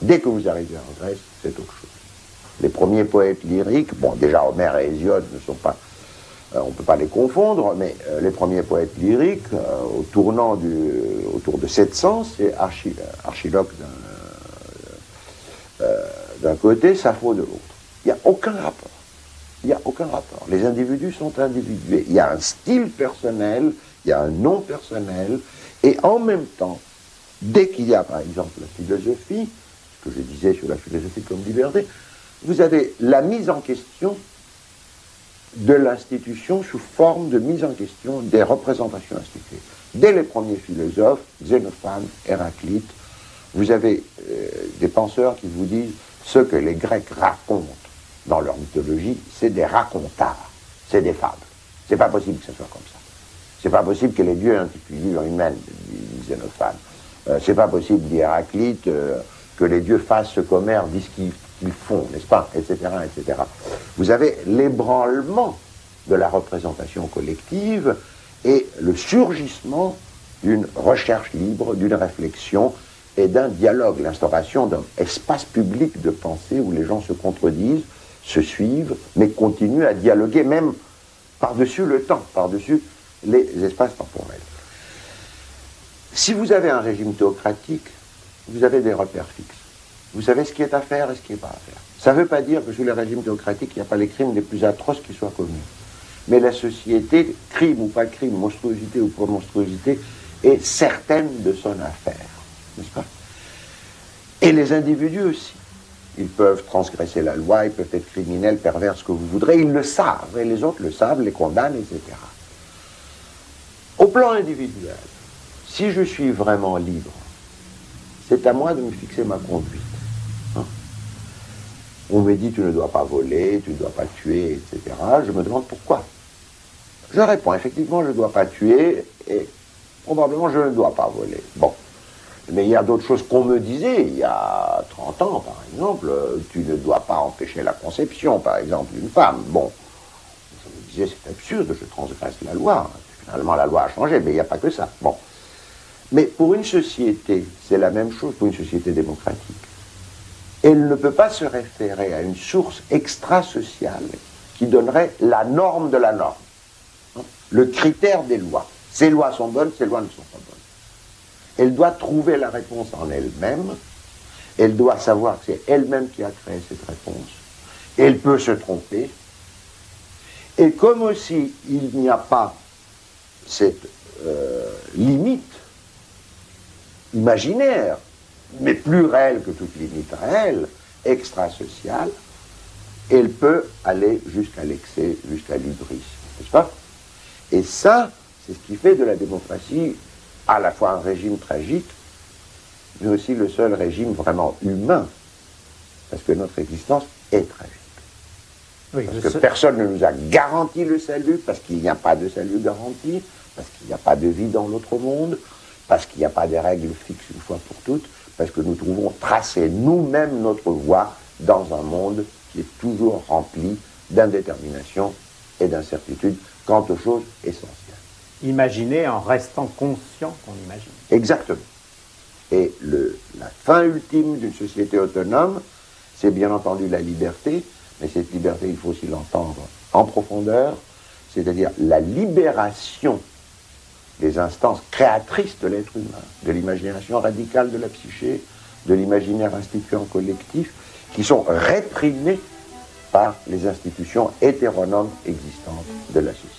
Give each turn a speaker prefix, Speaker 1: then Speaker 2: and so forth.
Speaker 1: Dès que vous arrivez en Grèce, c'est autre chose. Les premiers poètes lyriques, bon, déjà Homère et Hésiode ne sont pas, on ne peut pas les confondre, mais les premiers poètes lyriques, autour de 700, c'est Archiloque d'un côté, Sappho de l'autre. Il n'y a aucun rapport. Il n'y a aucun rapport. Les individus sont individués. Il y a un style personnel, il y a un nom personnel, et en même temps, dès qu'il y a, par exemple, la philosophie, ce que je disais sur la philosophie comme liberté, vous avez la mise en question de l'institution sous forme de mise en question des représentations instituées. Dès les premiers philosophes, Xénophane, Héraclite, vous avez des penseurs qui vous disent ce que les Grecs racontent dans leur mythologie, c'est des racontards, c'est des fables. C'est pas possible que ce soit comme ça. C'est pas possible que les dieux aient une figure humaine, dit Xénophane. C'est pas possible, dit Héraclite, que les dieux fassent ce qu'Homère dit qu'ils font, n'est-ce pas, etc., etc. Vous avez l'ébranlement de la représentation collective et le surgissement d'une recherche libre, d'une réflexion et d'un dialogue, l'instauration d'un espace public de pensée où les gens se contredisent, se suivent, mais continuent à dialoguer même par-dessus le temps, par-dessus les espaces temporels. Si vous avez un régime théocratique, vous avez des repères fixes. Vous savez ce qui est à faire et ce qui n'est pas à faire. Ça ne veut pas dire que sous les régimes théocratiques, il n'y a pas les crimes les plus atroces qui soient commis. Mais la société, crime ou pas crime, monstruosité ou pas monstruosité, est certaine de son affaire, n'est-ce pas? Et les individus aussi. Ils peuvent transgresser la loi, ils peuvent être criminels, pervers, ce que vous voudrez, ils le savent, et les autres le savent, les condamnent, etc. Au plan individuel, si je suis vraiment libre, c'est à moi de me fixer ma conduite. Hein? On me dit tu ne dois pas voler, tu ne dois pas tuer, etc. Je me demande pourquoi. Je réponds, effectivement, je ne dois pas tuer, et probablement je ne dois pas voler. Bon. Mais il y a d'autres choses qu'on me disait il y a 30 ans, par exemple. Tu ne dois pas empêcher la conception, par exemple, d'une femme. Bon, je me disais, c'est absurde, je transgresse la loi. Finalement, la loi a changé, mais il n'y a pas que ça. Bon. Mais pour une société, c'est la même chose pour une société démocratique. Elle ne peut pas se référer à une source extra-sociale qui donnerait la norme de la norme. Le critère des lois. Ces lois sont bonnes, ces lois ne sont pas bonnes. Elle doit trouver la réponse en elle-même. Elle doit savoir que c'est elle-même qui a créé cette réponse. Elle peut se tromper. Et comme aussi il n'y a pas cette limite imaginaire, mais plus réelle que toute limite réelle, extra-sociale, elle peut aller jusqu'à l'excès, jusqu'à l'hybris, n'est-ce pas? Et ça, c'est ce qui fait de la démocratie à la fois un régime tragique, mais aussi le seul régime vraiment humain, parce que notre existence est tragique. Oui, parce que personne ne nous a garanti le salut, parce qu'il n'y a pas de salut garanti, parce qu'il n'y a pas de vie dans l'autre monde, parce qu'il n'y a pas de règles fixes une fois pour toutes, parce que nous trouvons tracer nous-mêmes notre voie dans un monde qui est toujours rempli d'indétermination et d'incertitude quant aux choses essentielles.
Speaker 2: Imaginer en restant conscient qu'on imagine.
Speaker 1: Exactement. Et la fin ultime d'une société autonome, c'est bien entendu la liberté, mais cette liberté, il faut aussi l'entendre en profondeur, c'est-à-dire la libération des instances créatrices de l'être humain, de l'imagination radicale de la psyché, de l'imaginaire instituant collectif, qui sont réprimées par les institutions hétéronomes existantes de la société.